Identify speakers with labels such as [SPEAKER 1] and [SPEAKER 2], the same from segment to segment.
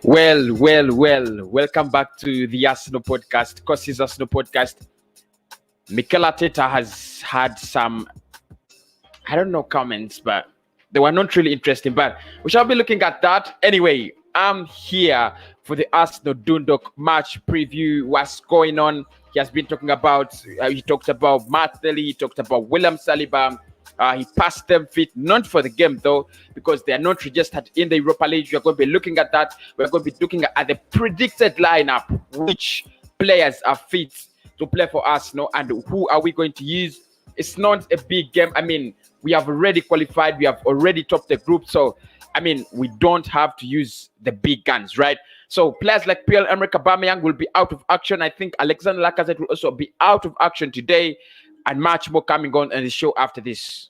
[SPEAKER 1] Well. Welcome back to the Arsenal podcast, Kosi's Arsenal podcast. Mikel Arteta has had some, comments, but they were not really interesting. But we shall be looking at that. Anyway, I'm here for the Arsenal Dundalk match preview. What's going on? He has been talking about, he talked about Martinelli, he talked about William Saliba. He passed them fit, not for the game though, because they are not registered in the Europa League. We are going to be looking at that. We're going to be looking at the predicted lineup, which players are fit to play for Arsenal, and who are we going to use. It's not a big game. I mean, we have already qualified. We have already topped the group. So, I mean, we don't have to use the big guns, right? So players like Pierre-Emerick Aubameyang will be out of action. I think Alexander Lacazette will also be out of action today, and much more coming on the show after this.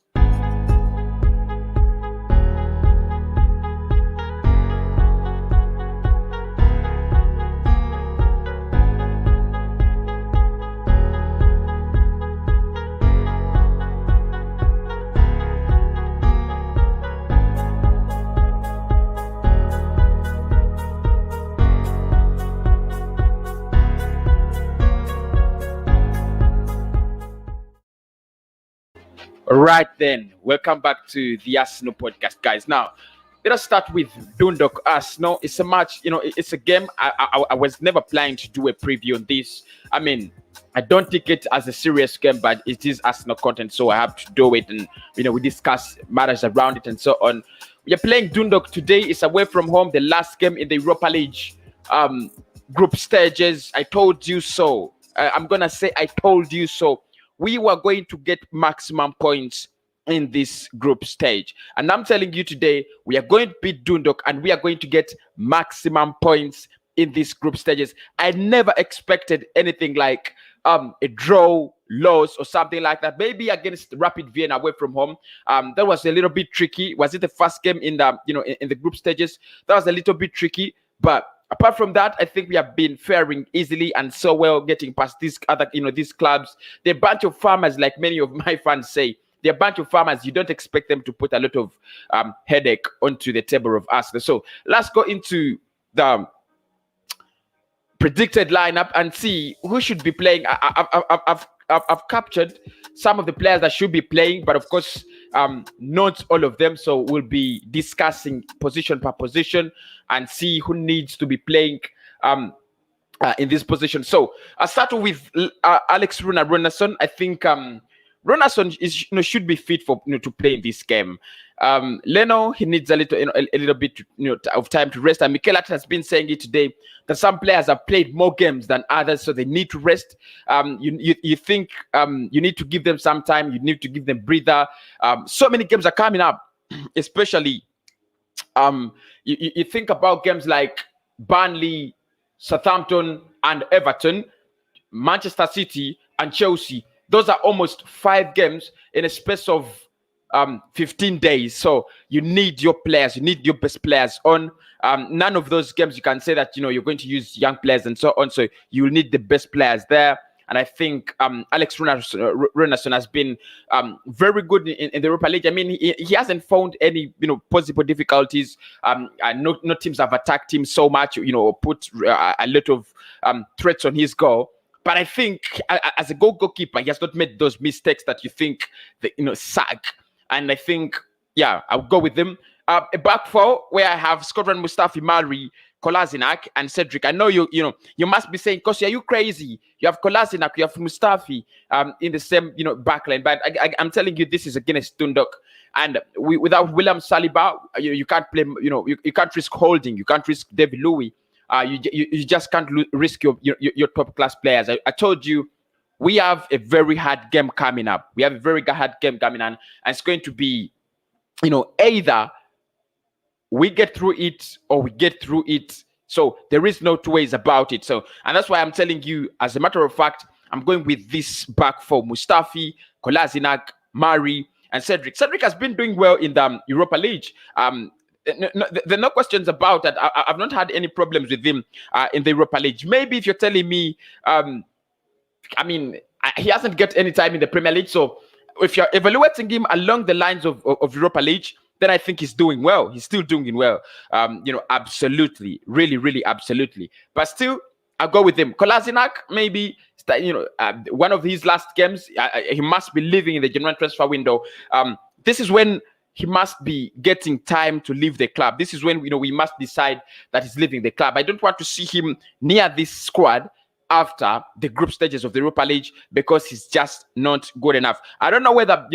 [SPEAKER 1] Right then, welcome back to the Arsenal podcast, guys. Now, let us start with Dundalk Arsenal. It's a match, it's a game. I was never planning to do a preview on this. I mean, I don't take it as a serious game, but it is Arsenal content, so I have to do it. And, we discuss matters around it and so on. We are playing Dundalk today. It's away from home, the last game in the Europa League group stages. I told you so. I'm going to say I told you so. We were going to get maximum points in this group stage. And I'm telling you today, we are going to beat Dundalk and we are going to get maximum points in these group stages. I never expected anything like a draw, loss, or something like that. Maybe against Rapid Vienna away from home. That was a little bit tricky. Was it the first game in the, in the group stages? That was a little bit tricky, but apart from that, I think we have been faring easily and so well, getting past these other, these clubs. They're a bunch of farmers, like many of my fans say. They're a bunch of farmers. You don't expect them to put a lot of headache onto the table of Arsenal. So let's go into the predicted lineup and see who should be playing. I've captured some of the players that should be playing, but of course, not all of them. So we'll be discussing position per position and see who needs to be playing in this position. So I'll start with Alex Runarsson. I think Runarsson is should be fit for to play in this game. Leno, he needs a little bit of time to rest. And Mikel Arteta has been saying it today that some players have played more games than others, so they need to rest. You think you need to give them some time. You need to give them breather. So many games are coming up, especially you think about games like Burnley, Southampton, and Everton, Manchester City, and Chelsea. Those are almost 5 games in a space of 15 days. So you need your players, you need your best players on. None of those games you can say that you're going to use young players and so on. So you will need the best players there. And I think Alex Runarsson has been very good in the Europa League. I mean, he hasn't found any possible difficulties. No teams have attacked him so much, put a lot of threats on his goal. But I think as a goalkeeper, he has not made those mistakes that you think that sag. And I think, I'll go with them. A back four where I have Scotland, Mustafi, Mari, Kolasinac, and Cedric. I know you must be saying, Kosi, are you crazy? You have Kolasinac, you have Mustafi in the same backline. But I'm telling you, this is against Dundalk. And without William Saliba, you can't play. You can't risk Holding. You can't risk David Louis. You just can't risk your top class players. I told you we have a very hard game coming up. We have a very hard game coming on, and it's going to be, either we get through it or we get through it. So there is no two ways about it. So, and that's why I'm telling you, as a matter of fact, I'm going with this back four: Mustafi, Kolasinac, Mari, and Cedric. Cedric has been doing well in the Europa League. There are no questions about that. I've not had any problems with him in the Europa League. Maybe if you're telling me, he hasn't got any time in the Premier League. So if you're evaluating him along the lines of Europa League, then I think he's doing well. He's still doing well. Absolutely, really, really, absolutely. But still, I'll go with him. Kolasinac, maybe, one of his last games, he must be leaving in the January transfer window. This is when he must be getting time to leave the club. This is when we must decide that he's leaving the club. I don't want to see him near this squad after the group stages of the Europa League because he's just not good enough. I don't know whether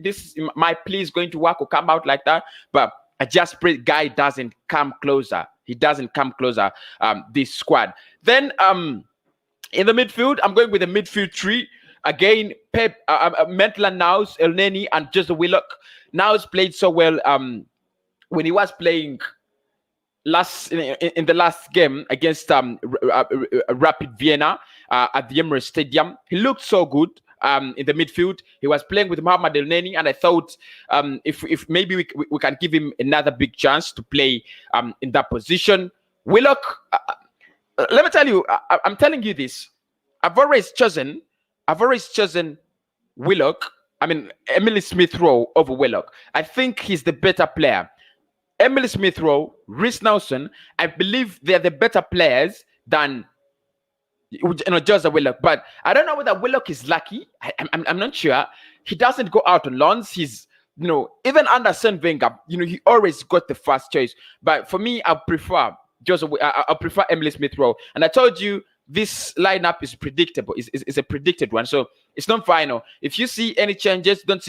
[SPEAKER 1] this my plea is going to work or come out like that, but I just pray guy doesn't come closer. He doesn't come closer. This squad. Then in the midfield, I'm going with the midfield three again. Pep, Maitland Niles, Elneny, and Jose Willock. Niles played so well when he was playing in the last game against Rapid Vienna at the Emirates Stadium. He looked so good in the midfield. He was playing with Mohamed Elneny, and I thought if maybe we can give him another big chance to play in that position. Willock, let me tell you, I'm telling you this. I've always chosen Willock. I mean, Emily Smith-Rowe over Willock. I think he's the better player. Emily Smith-Rowe, Reece Nelson, I believe they're the better players than Jose Willock. But I don't know whether Willock is lucky. I'm not sure. He doesn't go out on loans. He's, even under Arsene Wenger, he always got the first choice. But for me, I prefer Emily Smith-Rowe. And I told you, this lineup is predictable. It's a predicted one, so it's not final. If you see any changes, don't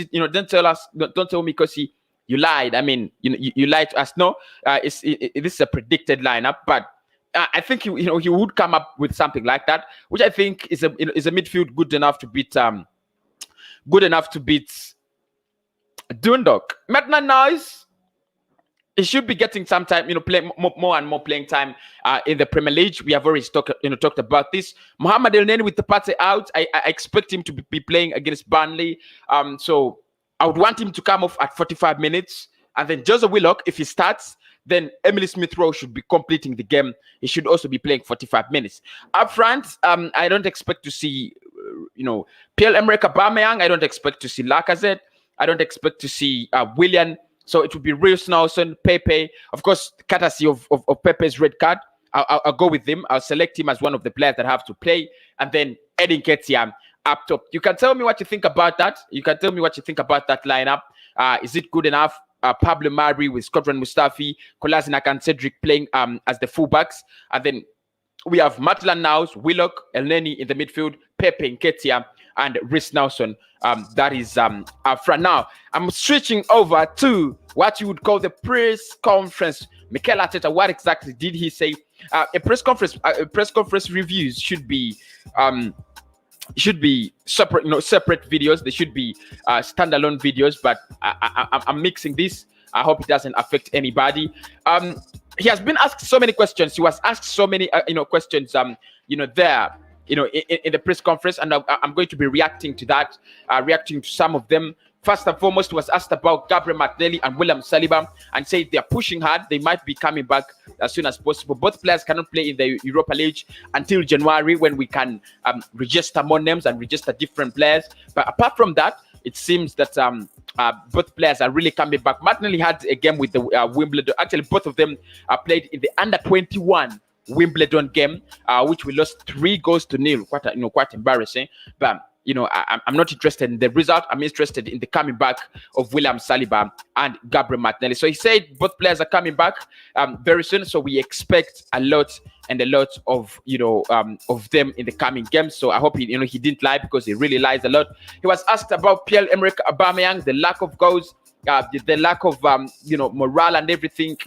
[SPEAKER 1] tell us. Don't tell me because you lied. I mean, you lied to us. No, this is a predicted lineup, but I think he would come up with something like that, which I think is a midfield good enough to beat Dundalk. Maitland Niles, he should be getting some time, play more and more playing time in the Premier League. We have already talked about this. Mohamed Elneny with the party out, I expect him to be playing against Burnley. So I would want him to come off at 45 minutes. And then Jose Willock, if he starts, then Emily Smith-Rowe should be completing the game. He should also be playing 45 minutes. Up front, I don't expect to see, Pierre-Emerick Aubameyang. I don't expect to see Lacazette. I don't expect to see Willian. So it would be Reece Nelson, Pepe. Of course, courtesy of Pepe's red card. I'll go with him. I'll select him as one of the players that have to play. And then Edin Ketia up top. You can tell me what you think about that. You can tell me what you think about that lineup. Is it good enough? Pablo Mari with Scotland Mustafi, Kolasinac and Cedric playing as the fullbacks. And then we have Maitland Niles, Willock, Elneny in the midfield, Pepe Nketiah, and Reece Nelson. That is up front. Now, I'm switching over to what you would call the press conference. Mikel Arteta, what exactly did he say? A press conference reviews should be separate, separate videos. They should be standalone videos, but I'm mixing this. I hope it doesn't affect anybody. He has been asked so many questions. He was asked so many, questions, there, in the press conference, and I'm going to be reacting to that, reacting to some of them. First and foremost, was asked about Gabriel Martinelli and William Saliba, and said they're pushing hard. They might be coming back as soon as possible. Both players cannot play in the Europa League until January, when we can register more names and register different players. But apart from that, it seems that both players are really coming back. Martinelli had a game with the Wimbledon. Actually, both of them played in the under-21 Wimbledon game, which we lost 3-0. Quite embarrassing. But I'm not interested in the result. I'm interested in the coming back of William Saliba and Gabriel Martinelli. So he said both players are coming back very soon. So we expect a lot of of them in the coming games. So I hope he didn't lie, because he really lies a lot. He was asked about Pierre-Emerick Aubameyang, the lack of goals, the lack of morale and everything.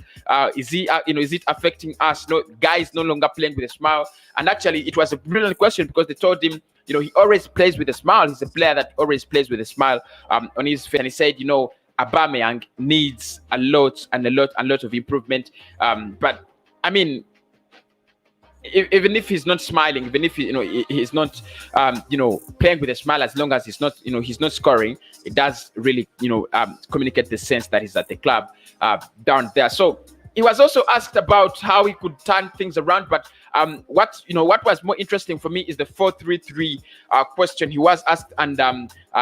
[SPEAKER 1] Is it affecting us? No, guys no longer playing with a smile. And actually, it was a brilliant question, because they told him, he always plays with a smile. He's a player that always plays with a smile on his face. And he said, Aubameyang needs a lot of improvement. But I mean, even if he's not smiling, even if he's not playing with a smile, as long as he's not scoring, it does really communicate the sense that he's at the club down there. So he was also asked about how he could turn things around, but what was more interesting for me is the 4-3-3 question he was asked, and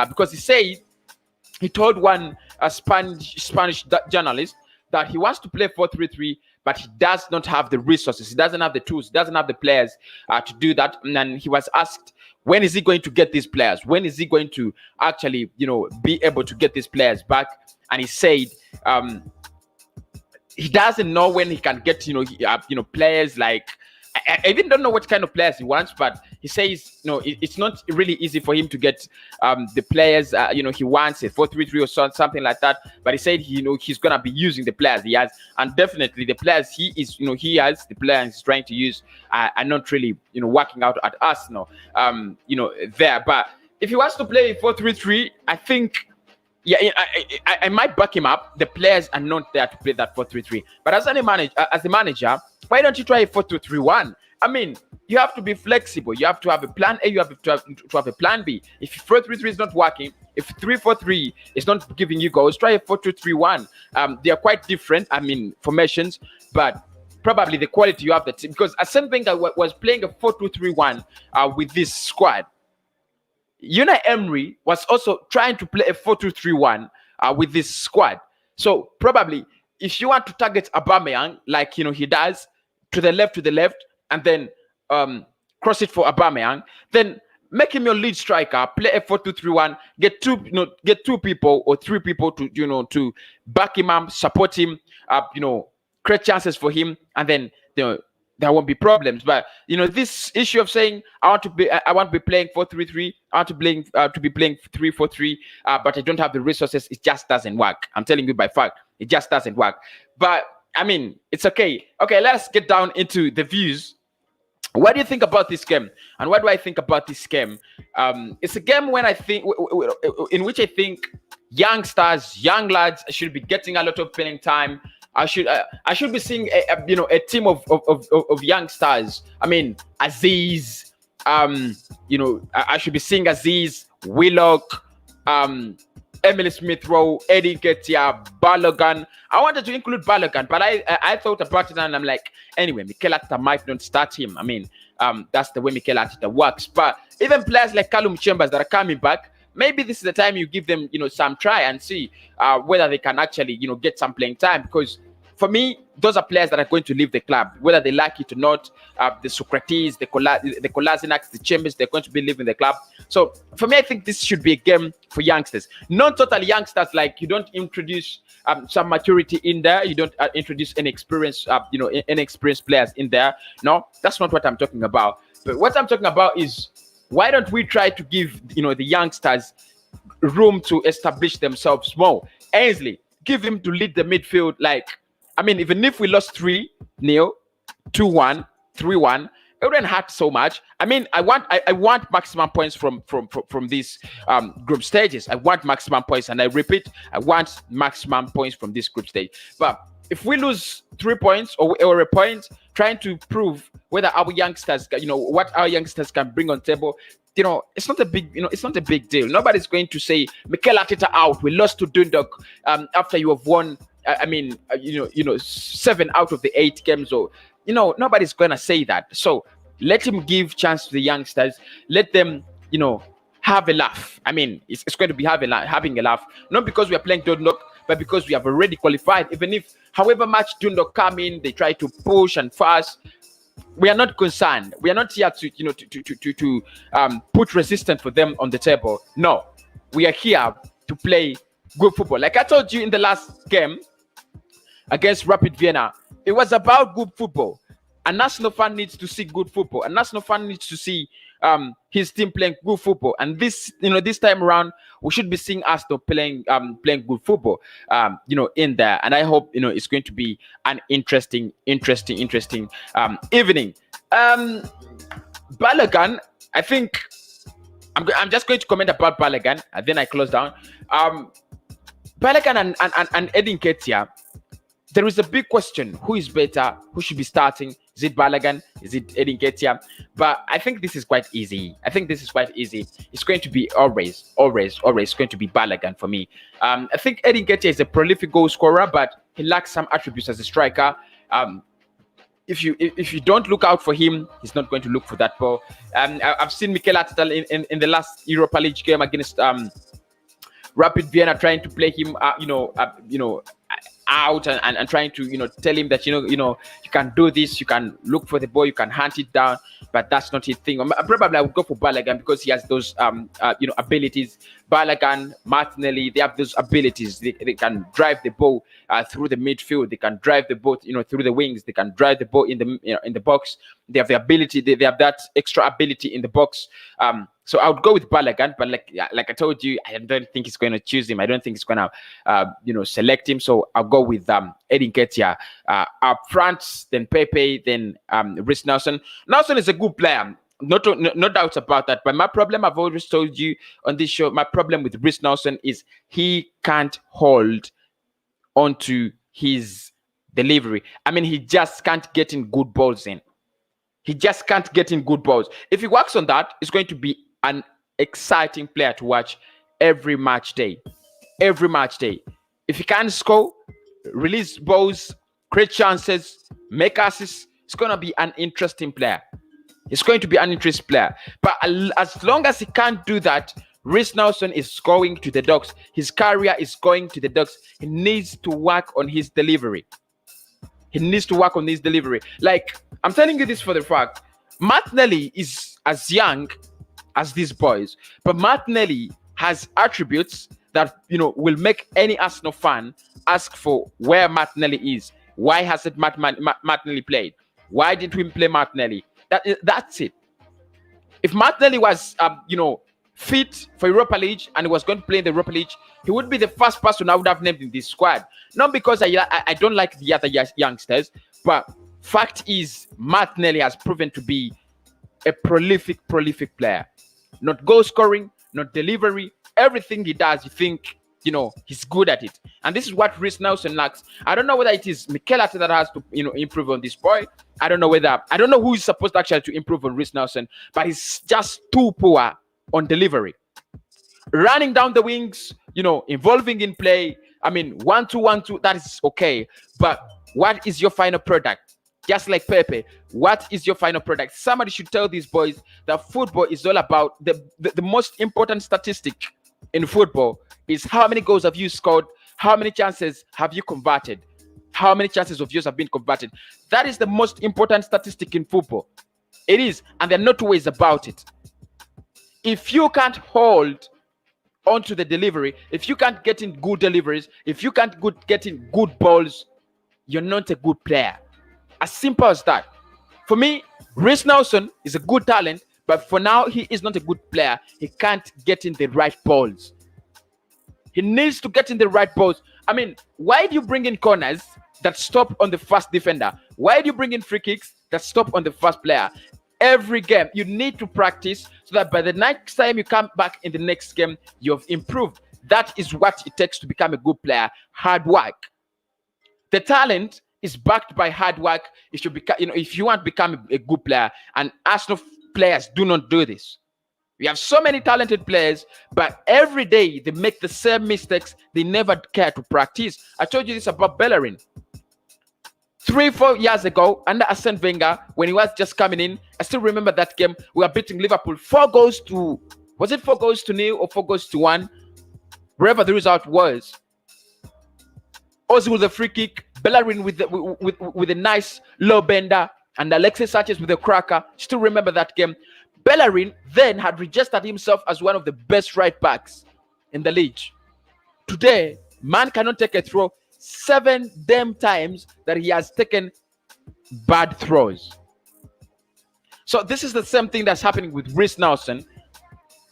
[SPEAKER 1] because he told one a Spanish journalist that he wants to play 4-3-3, but he does not have the resources. He doesn't have the tools. He doesn't have the players to do that. And then he was asked, when is he going to get these players? When is he going to actually, be able to get these players back? And he said he doesn't know when he can get, players like. I even don't know what kind of players he wants, but he says, it's not really easy for him to get the players, he wants a 4-3-3 or something like that. But he said, he's going to be using the players he has. And definitely the players he has, the players he's trying to use are not really, working out at Arsenal, there. But if he wants to play 4-3-3, I think, I might back him up. The players are not there to play that 4-3-3. But as a manager, why don't you try a 4-2-3-1? I mean, you have to be flexible. You have to have a plan A. You have to have a plan B. If 4-3-3 is not working, if 3-4-3 is not giving you goals, try a 4-2-3-1. They are quite different, formations, but probably the quality you have the team. Because Arsene Wenger was playing a 4-2-3-1 with this squad. Unai Emery was also trying to play a 4-2-3-1 with this squad. So probably if you want to target Aubameyang like he does, to the left, and then cross it for Aubameyang, then make him your lead striker, play a 4-2-3-1, get two people or three people to back him up, support him, create chances for him, and then there won't be problems. But this issue of saying I want to be playing 4-3-3, I want to be playing 3-4-3, but I don't have the resources, it just doesn't work. I'm telling you by fact, it just doesn't work. But it's okay. Okay, let's get down into the views. What do you think about this game? And what do I think about this game? It's a game in which I think youngsters, young lads should be getting a lot of playing time. I should be seeing a team of youngsters. Aziz. I should be seeing Aziz, Willock, Emily Smith-Rowe, Eddie Nketiah, Balogun. I wanted to include Balogun, but I thought about it and I'm like, anyway, Mikel Arteta might not start him. That's the way Mikel Arteta works. But even players like Callum Chambers that are coming back, maybe this is the time you give them, some try and see whether they can actually, get some playing time. Because for me, those are players that are going to leave the club, whether they like it or not. The Socrates, the Kolasinacs, the Chambers, they're going to be leaving the club. So for me, I think this should be a game for youngsters. Not totally youngsters, like you don't introduce some maturity in there. You don't introduce inexperienced players in there. No, that's not what I'm talking about. But what I'm talking about is, why don't we try to give, the youngsters room to establish themselves more? Ainsley, give him to lead the midfield. Even if we lost 3-0, 2-1, 3-1, it wouldn't hurt so much. I want maximum points from these group stages. I want maximum points, and I repeat, I want maximum points from this group stage. But if we lose 3 points or a point, trying to prove whether our youngsters, what our youngsters can bring on table, it's not a big deal. Nobody's going to say Mikel Arteta out. We lost to Dundalk after you have won. 7 out of the 8 games, or nobody's gonna say that. So let him give chance to the youngsters. Let them, have a laugh. It's going to be having a laugh, not because we are playing Dundalk, but because we have already qualified. Even if, however much Dundalk come in, they try to push and fast. We are not concerned. We are not here to put resistance for them on the table. No, we are here to play good football. Like I told you in the last game against Rapid Vienna, it was about good football. A national fan needs to see good football. A national fan needs to see his team playing good football. And this time around, we should be seeing Arsenal playing good football, in there. And I hope, it's going to be an interesting evening. Balogun, I think I'm just going to comment about Balogun, and then I close down. Balogun and Eddie Nketiah, there is a big question: who is better? Who should be starting? Is it Balogun? Is it Eddie Nketiah? But I think this is quite easy. It's going to be always going to be Balogun for me. I think Eddie Nketiah is a prolific goal scorer, but he lacks some attributes as a striker. If you don't look out for him, he's not going to look for that ball. I've seen Mikel Arteta in the last Europa League game against Rapid Vienna trying to play him, out and trying to tell him that you can do this, you can look for the ball, you can hunt it down, but that's not his thing. Probably I would go for Balogun because he has those abilities. Balogun, Martinelli, they have those abilities. They can drive the ball through the midfield. They can drive the ball through the wings. They can drive the ball in the box. They have the ability. They have that extra ability in the box. So I would go with Balogun, but like I told you, I don't think he's going to choose him. I don't think he's going to select him. So I'll go with Eddie Nketiah up front, then Pepe, then Reiss Nelson. Nelson is a good player. No doubts about that. But my problem, I've always told you on this show, my problem with Reiss Nelson is he can't hold onto his delivery. I mean, he just can't get in good balls in. He just can't get in good balls. If he works on that, it's going to be an exciting player to watch every match day. Every match day. If he can score, release balls, create chances, make assists, it's going to be an interesting player. It's going to be an interesting player. But as long as he can't do that, Reiss Nelson is going to the dogs. His career is going to the dogs. He needs to work on his delivery. He needs to work on his delivery. Like, I'm telling you this for the fact, Martinelli is as young as these boys, but Martinelli has attributes that will make any Arsenal fan ask for where Martinelli is. Why hasn't Martinelli played? Why didn't we play Martinelli? That's it. If Martinelli was fit for Europa League and he was going to play in the Europa League, he would be the first person I would have named in this squad. Not because I don't like the other youngsters, but fact is Martinelli has proven to be a prolific player. Not goal scoring, not delivery. Everything he does, you think, he's good at it. And this is what Reiss Nelson lacks. I don't know whether it is Mikel Arteta that has to, improve on this boy. I don't know who is supposed to actually to improve on Reiss Nelson, but he's just too poor on delivery. Running down the wings, involving in play. I mean, 1-2, that is okay. But what is your final product? Just like Pepe, what is your final product? Somebody should tell these boys that football is all about the most important statistic in football is how many goals have you scored, how many chances have you converted, how many chances of yours have been converted. That is the most important statistic in football. It is, and there are no two ways about it. If you can't hold onto the delivery, if you can't get in good deliveries, if you can't get in good balls, you're not a good player. As simple as that. For me, Reiss Nelson is a good talent, but for now, he is not a good player. He can't get in the right balls. He needs to get in the right balls. I mean, why do you bring in corners that stop on the first defender? Why do you bring in free kicks that stop on the first player? Every game, you need to practice so that by the next time you come back in the next game, you've improved. That is what it takes to become a good player. Hard work. The talent is backed by hard work. It should become, if you want to become a good player, and Arsenal players do not do this. We have so many talented players, but every day they make the same mistakes. They never care to practice. I told you this about Bellerin. 3-4 years ago, under Arsene Wenger, when he was just coming in, I still remember that game. We were beating Liverpool 4 goals to, was it 4 goals to 0 or 4 goals to 1? Wherever the result was. Ozil with a free kick, Bellerin with a nice low bender, and Alexis Sanchez with a cracker. Still remember that game. Bellerin then had registered himself as one of the best right backs in the league. Today, man cannot take a throw 7 damn times that he has taken bad throws. So this is the same thing that's happening with Reiss Nelson.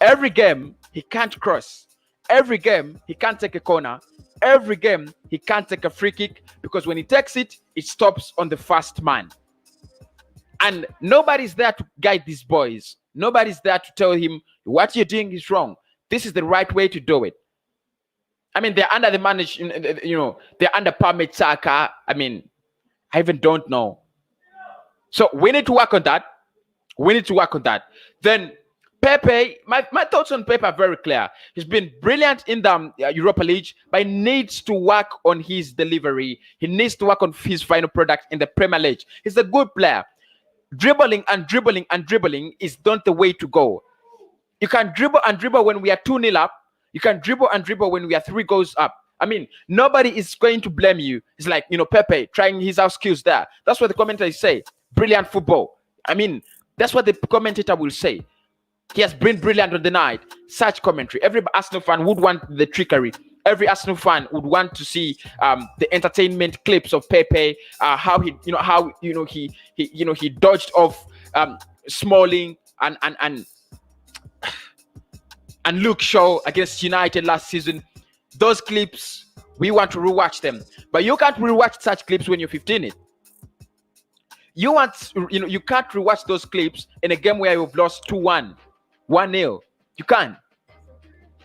[SPEAKER 1] Every game, he can't cross. Every game, he can't take a corner. Every game, he can't take a free kick because when he takes it, it stops on the first man. And nobody's there to guide these boys. Nobody's there to tell him what you're doing is wrong. This is the right way to do it. I mean, they're under the management, they're under Parmet Saka. I mean, I even don't know. So we need to work on that. Then Pepe, my thoughts on Pepe are very clear. He's been brilliant in the Europa League, but he needs to work on his delivery. He needs to work on his final product in the Premier League. He's a good player. Dribbling is not the way to go. You can dribble when we are 2-0 up. You can dribble and dribble when we are 3 goals up. I mean, nobody is going to blame you. It's like, Pepe trying his out skills there. That's what the commentators say. Brilliant football. I mean, that's what the commentator will say. He has been brilliant on the night. Such commentary. Every Arsenal fan would want the trickery. Every Arsenal fan would want to see the entertainment clips of Pepe, how he dodged off Smalling and Luke Shaw against United last season. Those clips, we want to rewatch them, but you can't rewatch such clips when you're 15. You can't rewatch those clips in a game where you've lost 2-1, 1-0. You can't.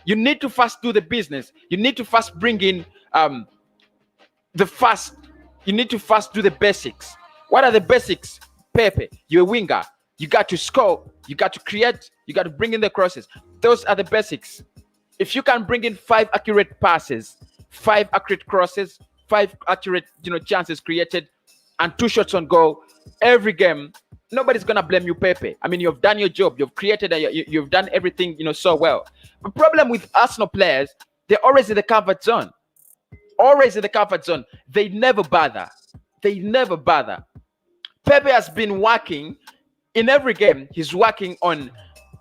[SPEAKER 1] You need to first do the business. You need to first bring in you need to first do the basics. What are the basics? Pepe, you're a winger. You got to score. You got to create. You got to bring in the crosses. Those are the basics. If you can bring in 5 accurate passes, 5 accurate crosses, 5 accurate chances created, and 2 shots on goal every game, nobody's gonna blame you, Pepe. I mean, you've done your job. You've created. You've done everything so well. The problem with Arsenal players, they're always in the comfort zone. Always in the comfort zone. They never bother. Pepe has been working in every game. He's working on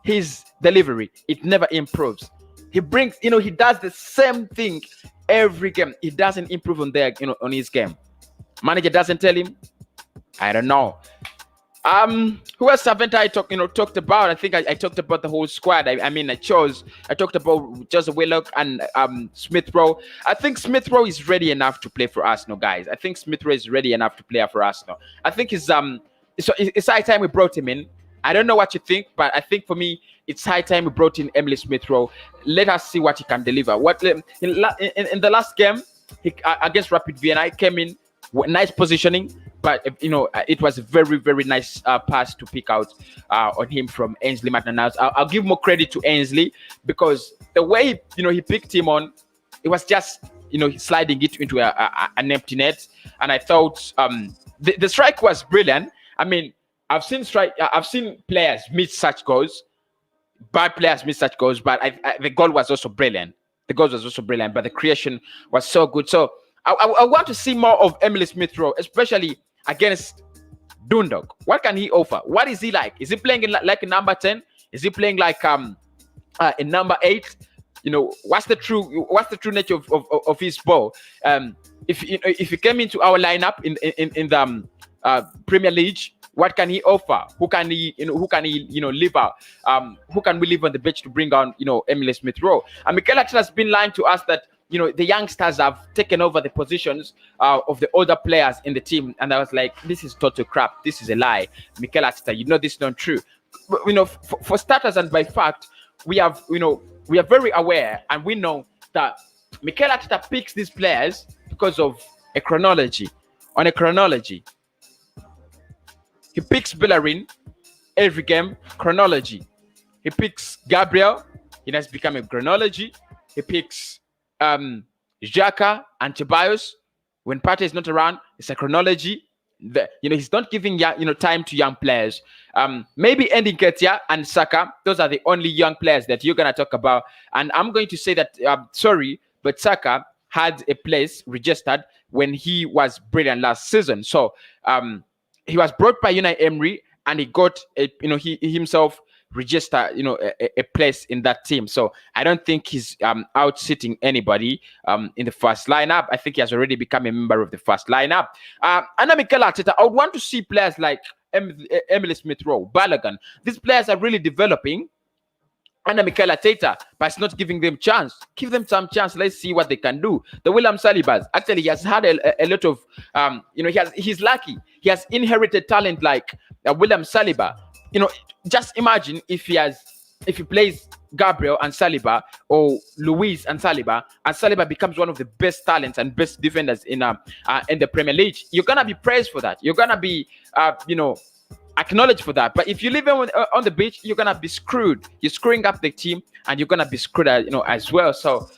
[SPEAKER 1] his delivery. It never improves. He brings, he does the same thing every game. He doesn't improve on on his game. Manager doesn't tell him. I don't know. Who else haven't I talked about? I think I talked about the whole squad. I talked about Joseph Willock and Smith Rowe. I think Smith Rowe is ready enough to play for Arsenal, guys. I think Smith Rowe is ready enough to play for Arsenal. I think it's high time we brought him in. I don't know what you think, but I think for me, it's high time we brought in Emile Smith Rowe. Let us see what he can deliver. In the last game against Rapid Vienna, he came in nice positioning, but it was a very, very nice pass to pick out on him from Ainsley Maitland-Niles. I'll give more credit to Ainsley because the way he picked him on, it was just sliding it into an empty net, and I thought the strike was brilliant. I mean, I've seen players miss such goals, bad players miss such goals, but the goal was also brilliant. But the creation was so good. So I want to see more of Emile Smith Rowe, especially against Dundalk. What can he offer? What is he like? Is he playing like a number 10? Is he playing like a number 8? What's the true nature of his ball? If he came into our lineup in the Premier League, what can he offer? Who can he leave out? Who can we leave on the bench to bring on Emile Smith Rowe? And Mikel Arteta has been lying to us that the youngsters have taken over the positions of the older players in the team, and I was like, this is total crap. This is a lie, Mikel Arteta. This is not true. But, for starters and by fact, we are very aware, and we know that Mikel Arteta picks these players because of a chronology. On a chronology, he picks Bellerin every game. Chronology. He picks Gabriel. It has become a chronology. He picks Xhaka and Ceballos when Partey is not around. It's a chronology. He's not giving time to young players. Maybe ending Nketiah and Saka. Those are the only young players that you're gonna talk about. And I'm going to say that sorry, but Saka had a place registered when he was brilliant last season. So he was brought by Unai Emery, and he got he himself register a place in that team. So I don't think he's out sitting anybody in the first lineup. I think he has already become a member of the first lineup. Under Mikel Arteta, I would want to see players like Emile Smith Rowe, Balogun. These players are really developing under Mikel Arteta, but it's not giving them chance. Give them some chance. Let's see what they can do. The William Salibas, actually, he has had a lot of he's lucky. He has inherited talent like William Saliba. Just imagine if he plays Gabriel and Saliba or Luis and Saliba becomes one of the best talents and best defenders in the Premier League. You're gonna be praised for that. You're gonna be acknowledged for that. But if you leave him on the beach, you're gonna be screwed. You're screwing up the team, and you're gonna be screwed as well. So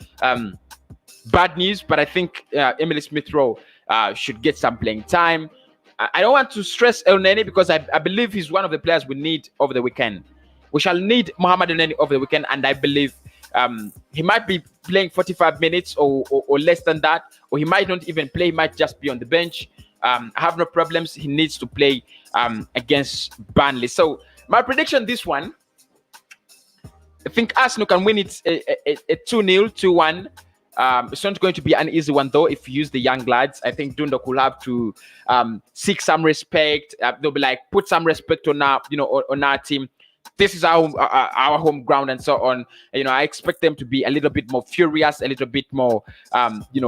[SPEAKER 1] bad news. But I think Emile Smith Rowe should get some playing time. I don't want to stress El Neni because I believe he's one of the players we need over the weekend. We shall need Mohamed El Neni over the weekend, and I believe He might be playing 45 minutes or less than that, or he might not even play. He might just be on the bench. I have no problems. He needs to play against Burnley. So my prediction, this one, I think Arsenal can win it a 2-0, 2-1. It's not going to be an easy one, though, if you use the young lads. I think Dundalk will have to seek some respect. They'll be like, put some respect on our, on our team. This is our home ground and so on. I expect them to be a little bit more furious, a little bit more,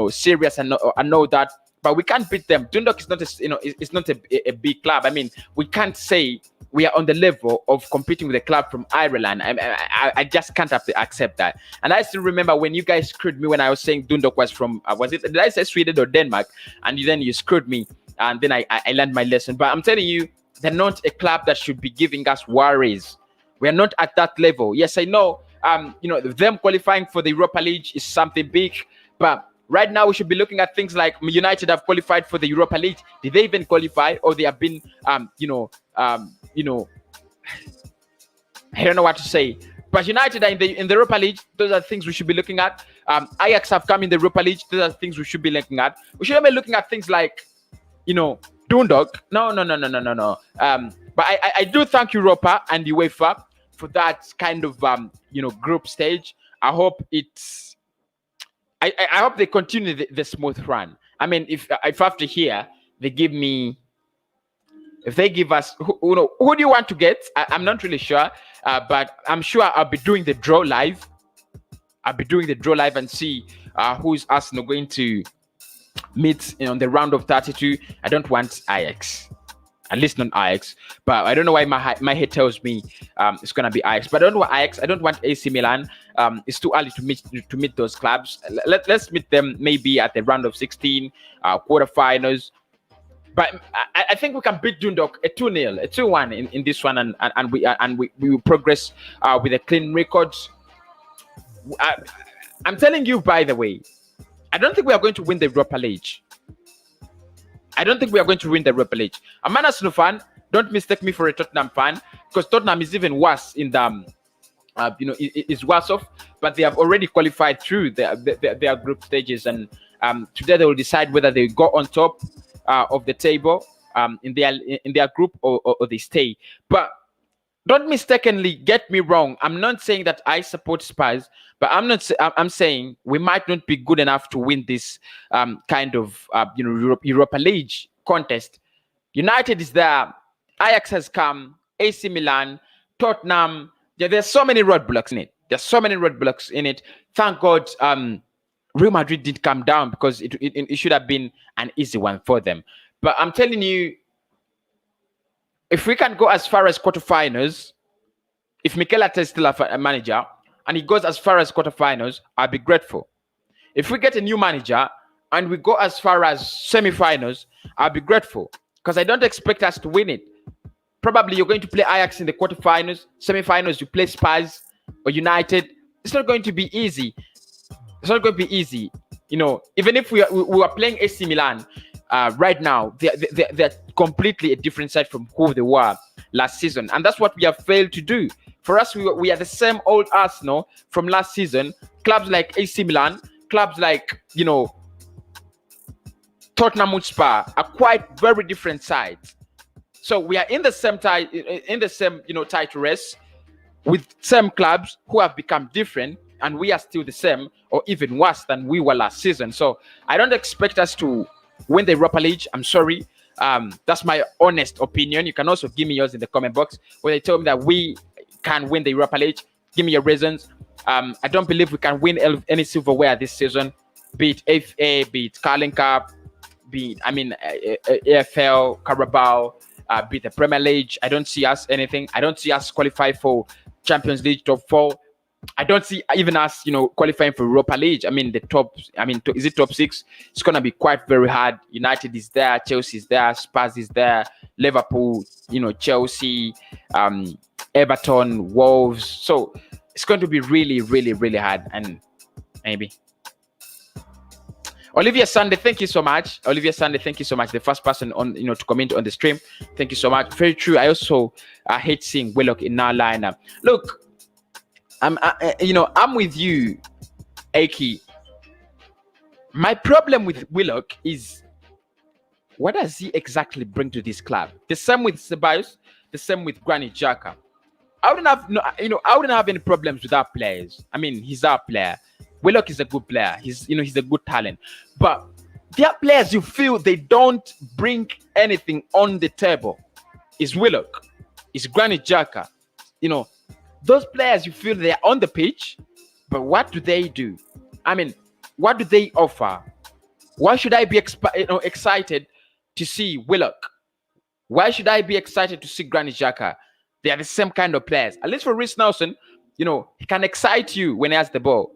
[SPEAKER 1] serious, and I know that. But we can't beat them. Dundalk is not, it's not a big club. I mean, we can't say we are on the level of competing with a club from Ireland. I just can't have to accept that. And I still remember when you guys screwed me when I was saying Dundalk was from, did I say Sweden or Denmark? And then you screwed me. And then I learned my lesson. But I'm telling you, they're not a club that should be giving us worries. We are not at that level. Yes, I know, them qualifying for the Europa League is something big. But right now, we should be looking at things like United have qualified for the Europa League. Did they even qualify, or they have been, I don't know what to say. But United are in the Europa League. Those are things we should be looking at. Ajax have come in the Europa League. Those are things we should be looking at. We shouldn't be looking at things like, Dundalk. No. But I do thank Europa and UEFA for that kind of, group stage. I hope it's. I hope they continue the smooth run. I mean, if after here they give me, if they give us, who do you want to get? I'm not really sure, but I'm sure I'll be doing the draw live. And see who's Arsenal going to meet on the round of 32. I don't want Ajax. At least not Ajax, but I don't know why my head tells me it's gonna be Ajax. But I don't want Ajax. I don't want AC Milan. It's too early to meet those clubs. Let's meet them maybe at the round of 16, quarterfinals. But I think we can beat Dundalk a 2-0, a 2-1 in this one, and we will progress with a clean record. I'm telling you, by the way, I don't think we are going to win the Europa League. I'm an Arsenal fan. Don't mistake me for a Tottenham fan, because Tottenham is even worse in the, is worse off. But they have already qualified through their group stages, and today they will decide whether they go on top of the table in their group or they stay. But don't mistakenly get me wrong. I'm not saying that I support Spurs, but I'm saying we might not be good enough to win this kind of Europa League contest. United is there, Ajax has come, AC Milan, Tottenham. There's so many roadblocks in it. Thank God Real Madrid did come down, because it should have been an easy one for them. But I'm telling you, if we can go as far as quarterfinals, if Mikel Arteta is still a manager and he goes as far as quarterfinals, I'll be grateful. If we get a new manager and we go as far as semifinals, I'll be grateful, because I don't expect us to win it. Probably you're going to play Ajax in the quarterfinals, semifinals you play Spurs or United. It's not going to be easy. Even if we are playing AC Milan right now, they're completely a different side from who they were last season, and that's what we have failed to do. For us, we are the same old Arsenal from last season. Clubs like AC Milan, clubs like Tottenham Hotspur are quite very different sides. So we are in the same title race with same clubs who have become different, and we are still the same or even worse than we were last season. So I don't expect us to win the Europa League. I'm sorry. That's my honest opinion. You can also give me yours in the comment box, where they tell me that we can win the Europa League. Give me your reasons. I don't believe we can win any silverware this season, be it FA, be it Carling Cup, be it, AFL, Carabao, be it the Premier League. I don't see us anything. I don't see us qualify for Champions League top 4. I don't see even us, qualifying for Europa League. Is it top 6? It's going to be quite very hard. United is there, Chelsea is there, Spurs is there, Liverpool, Chelsea, Everton, Wolves. So it's going to be really, really, really hard. And maybe. Olivia Sunday, thank you so much. The first person on, to comment on the stream. Thank you so much. Very true. I also hate seeing Willock in our lineup. Look, I'm with you, Aki. My problem with Willock is, what does he exactly bring to this club? The same with Ceballos, the same with Granit Xhaka. I wouldn't have I wouldn't have any problems with our players. I mean, he's our player. Willock is a good player. He's a good talent. But there are players you feel they don't bring anything on the table. Is Willock, is Granit Xhaka. Those players you feel they're on the pitch, but what do they do? I mean, what do they offer? Why should I be excited to see Willock? Why should I be excited to see Granit Xhaka? They are the same kind of players. At least for Reece Nelson, he can excite you when he has the ball.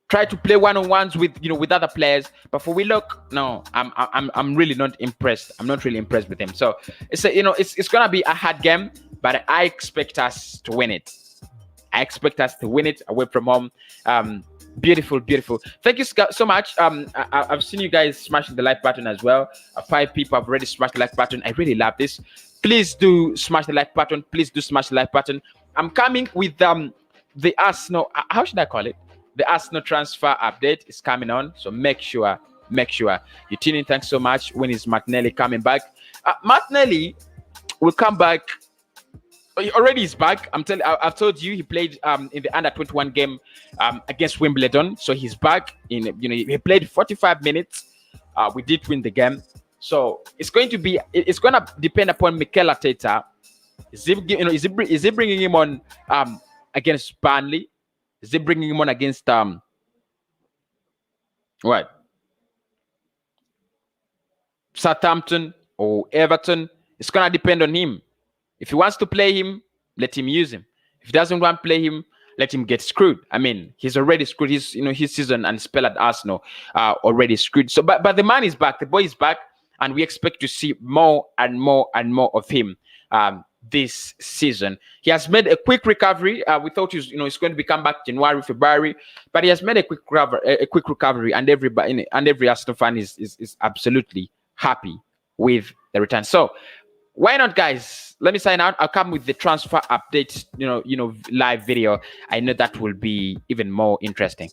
[SPEAKER 1] Try to play one-on-ones with other players, but for Willock, no, I'm really not impressed. I'm not really impressed with him. So it's gonna be a hard game, but I expect us to win it. I expect us to win it away from home. Beautiful. Thank you so much. I've seen you guys smashing the like button as well. 5 people have already smashed the like button. I really love this. Please do smash the like button. Please do smash the like button. I'm coming with the Arsenal. How should I call it? The Arsenal transfer update is coming on. So make sure you tune in. Thanks so much. When is Martinelli coming back? Martinelli will come back. He already is back. I've told you he played in the under-21 game against Wimbledon. So he's back. He played 45 minutes. We did win the game. So it's going to depend upon Mikel Arteta. Is he bringing him on against Burnley? Is he bringing him on against Southampton or Everton? It's gonna depend on him. If he wants to play him, let him use him. If he doesn't want to play him, let him get screwed. I mean, he's already screwed. His season and spell at Arsenal already screwed. So, but the man is back. The boy is back, and we expect to see more and more and more of him this season. He has made a quick recovery. We thought he's going to be come back January, February, but he has made a quick recovery, and every Arsenal fan is absolutely happy with the return. So why not, guys? Let me sign out. I'll come with the transfer update, live video. I know that will be even more interesting.